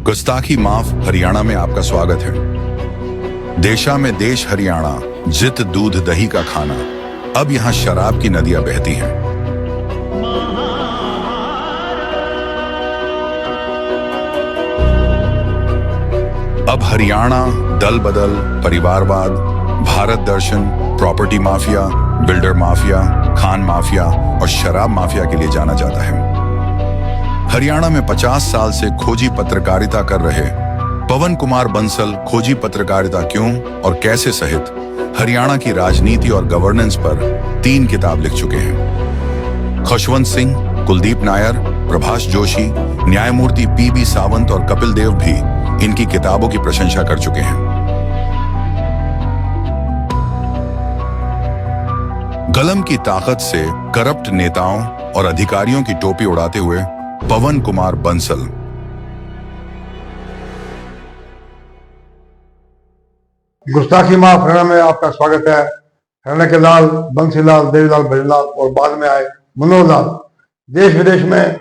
गुस्ताखी माफ हरियाणा में आपका स्वागत है। देशा में देश हरियाणा, जित दूध दही का खाना। अब यहाँ शराब की नदियां बहती हैं। अब हरियाणा दल बदल, परिवारवाद, भारत दर्शन, प्रॉपर्टी माफिया, बिल्डर माफिया, खान माफिया और शराब माफिया के लिए जाना जाता है। हरियाणा में 50 साल से खोजी पत्रकारिता कर रहे पवन कुमार बंसल खोजी पत्रकारिता क्यों और कैसे सहित हरियाणा की राजनीति और गवर्नेंस पर 3 किताब लिख चुके हैं। खुशवंत सिंह, कुलदीप नायर, प्रभाष जोशी, न्यायमूर्ति पीबी सावंत और कपिल देव भी इनकी किताबों की प्रशंसा कर चुके हैं। कलम की ताकत से करप्ट नेताओं और अधिकारियों की टोपी उड़ाते हुए पवन कुमार बंसल। गुस्ताखी माफ हरियाणा में आपका स्वागत है। हरियाणा के लाल बंसीलाल, देवीलाल, भजनलाल और बाद में आए मनोहर लाल देश विदेश में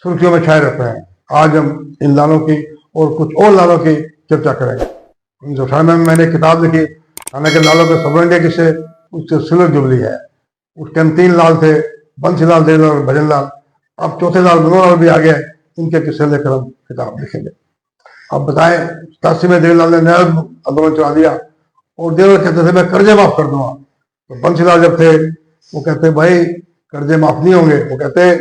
सुर्खियों में छाए रहते हैं। आज हम इन लालों की और कुछ और लालों की चर्चा करेंगे। 1998 में मैंने किताब लिखी, हरियाणा के लालों के सबरंगे किस्से, उससे सिल्वर जुबली है। उस टाइम 3 लाल थे, बंसीलाल, देवीलाल और भजनलाल। अब चौथे लाल मनोहर लाल भी आ गए, इनके किस्से लेकर हम किताब लिखेंगे। अब बताएं, 87 में देवीलाल ने न्याय आंदोलन चला दिया और देवीलाल कहते थे मैं कर्जे माफ कर दूंगा। तो बंसीलाल जब थे वो कहते भाई कर्जे माफ नहीं होंगे। वो कहते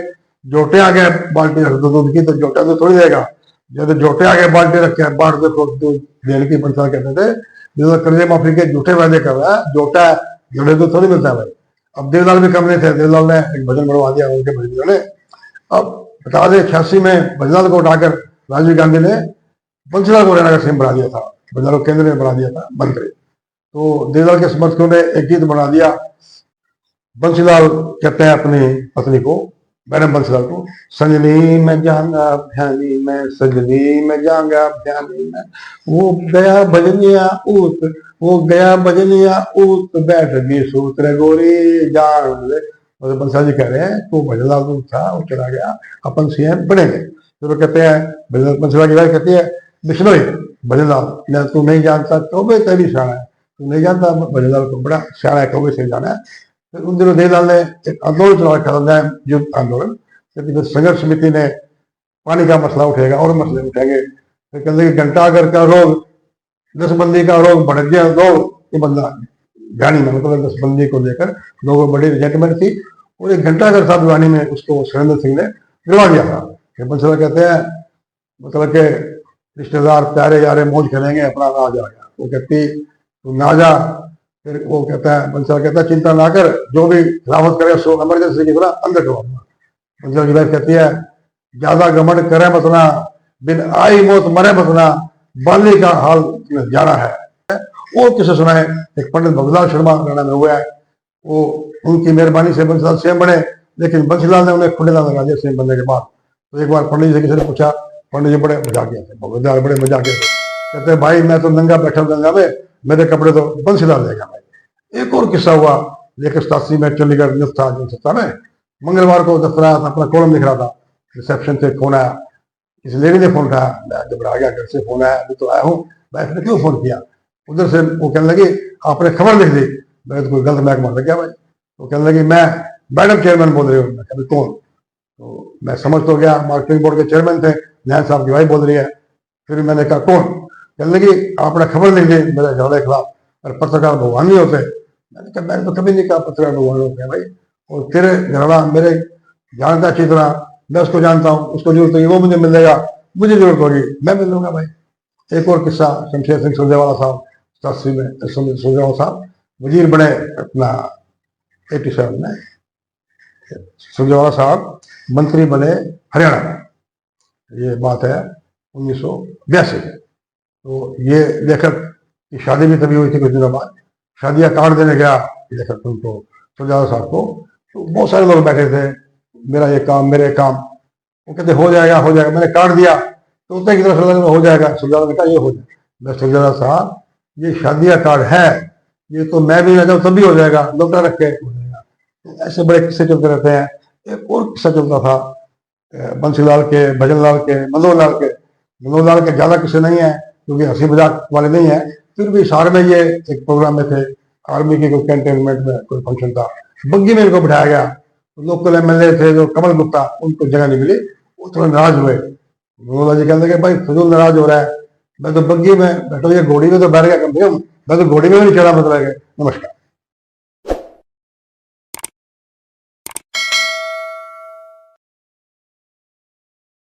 जोटे आ गए बाल्टी रख दो दूध की, तो जोटा तो थोड़ी देगा। जब जोटे आ गए बाल्टी रख के बांट दो दूध देने की। बंसीलाल कहते थे देवीलाल कर्जे माफी के झूठे वादे कर रहा है, जोटा जोड़े तो थोड़ी मिलता है भाई। अब देवीलाल भी कम नहीं थे, देवीलाल ने एक भजन बनवा दिया उनके भजनों ने। अब बता दें 86 में भजनलाल को उठाकर राजीव गांधी ने बंसीलाल को हरियाणा का सीएम बना दिया था, बंसीलाल को केंद्र में बना दिया था मंत्री। तो देवीलाल के समर्थकों ने एक गीत बना दिया। बंसीलाल कहते हैं अपनी पत्नी को, मैडम बंसीलाल को, संजनी में जाऊंगा भ्यानी में, संजनी में जाऊंगा भ्यानी में, वो गया भजनिया ऊत, वो गया भजनिया ऊत, बैठ गई सूत्र गोरी जान ले। और बंसीलाल जी कह रहे हैं तो भजनलाल तो था, वो चला गया, अपन सीएम बनेंगे। तो वो कहते हैं, बंसीलाल की बात कहती है, बिश्नोई भजनलाल न तू नहीं जानता कौवे तेरी शाना है, तू नहीं जानता भजनलाल को बड़ा शाना है, कौवे से जाना है। फिर उन दिनों देवीलाल ने एक आंदोलन चला रखा था, युद्ध आंदोलन। क्योंकि संघर्ष समिति ने पानी का मसला उठेगा और मसले उठेंगे। फिर कहते घंटाघर का रोग, नसबंदी का रोग बढ़ गया रोग, ये बंदा गानी में मतलब नसबंदी को लेकर लोगों को बड़ी रिजेंटमेंट थी और एक घंटाघर था भिवानी में, उसको सुरेंद्र सिंह ने गिरवा दिया था। बंसीलाल कहते हैं मतलब के रिश्तेदार प्यारे यारे मौज करेंगे, अपना ना जा गया। वो कहती तू ना जा। फिर वो कहता है, बंसीलाल कहता है चिंता ना कर, जो भी खिलाफत करे सो इमरजेंसी की तरह अंदर करवाऊंगा। बंसीलाल की बात कहती है ज्यादा घमंड करे मत ना, बिन आई मौत मरे मत ना, बाली का हाल जाना है। और किसे सुनाए, एक पंडित भगवान शर्मा हरियाणा में हुआ है, वो उनकी मेहरबानी से बंसीलाल सीएम बने, लेकिन बंसीलाल ने उन्हें खुले लगा दिया सीएम बनने के बाद। तो एक बार पंडित जी से किसी ने पूछा, पंडित जी बड़े मजाकिया थे, बड़े मजाकिया थे, कहते भाई मैं तो नंगा बैठा गंगा में, मेरे कपड़े तो बंसीलाल देगा भाई। एक और किस्सा हुआ, लेकिन 87 में चंडीगढ़ न्यूज था जनसत्ता में, मंगलवार को दफ्तर आया था, अपना कॉलम लिख रहा था, रिसेप्शन से फोन आया, किसी लेडी ने फोन उठाया, मैं घबरा गया, घर से फोन आया, अभी तो आया हूँ, मैं क्यों फोन किया। उधर से वो कहने लगी आपने खबर लिख दी। मैं तो कोई गलत मैक मार गया भाई। वो कहने लगी मैं मैडम चेयरमैन बोल रही हूँ। मैं कभी कौन? तो मैं समझ तो गया, मार्केटिंग बोर्ड के चेयरमैन थे, न्याय साहब की भाई बोल रही है। फिर मैंने कहा कौन? कहने लगी आपने खबर लिख दी मेरे झगड़े के खिलाफ, और पत्रकार भगवान नहीं होते। मैंने कहा मैंने तो कभी नहीं कहा पत्रकार भगवान होते हैं भाई, और तेरे झगड़ा मेरे जानता अच्छी तरह, मैं उसको जानता हूँ, उसको जरूरत होगी वो मुझे मिलेगा, मुझे जरूरत होगी मैं मिल लूंगा भाई। एक और किस्सा, शमशेर सिंह सुरजेवाला साहब 87 में, सुरजेवाला साहब वजीर बने अपना 87 में, सुरजेवाला साहब मंत्री बने हरियाणा में। ये बात है 1982 में। तो ये लेखक की शादी भी तभी हुई थी कुछ दिनों बाद। शादियां कार्ड देने गया लेखक उनको, सुरजेवाला साहब को, तो बहुत सारे लोग बैठे थे, मेरा ये काम मेरे काम। वो कहते हो जाएगा हो जाएगा। मैंने कार्ड दिया तो उतने की तरफ हो जाएगा। सुरजेवाला ने कहा ये हो जाएगा। मैं सुरजेवाला साहब ये शादिया कार्ड है, ये तो मैं भी ना जाऊँ तब भी हो जाएगा, डॉक्टर रख के हो जाएगा। तो ऐसे बड़े किस्से चलते रहते हैं। एक और किस्सा चलता था बंसीलाल के, भजनलाल के, मनोहर लाल के। मनोहर लाल के ज्यादा किस्से नहीं है क्योंकि हंसी मजाक वाले नहीं है, फिर भी सार में ये एक प्रोग्राम में थे, आर्मी के कोई कैंटोनमेंट में कोई फंक्शन था, बग्गी में इनको बिठाया गया। लोकल एमएलए थे जो कमल गुप्ता, उनको जगह नहीं मिली, वो थोड़ा नाराज हुए। मनोहर लाल जी कहते कि भाई फजूल नाराज हो रहा है, मैं तो बग्गी में बैठो, ये घोड़ी में तो बैठ गया, कम से कम मैं तो घोड़ी में भी नहीं चढ़ा, मतलब है। नमस्कार।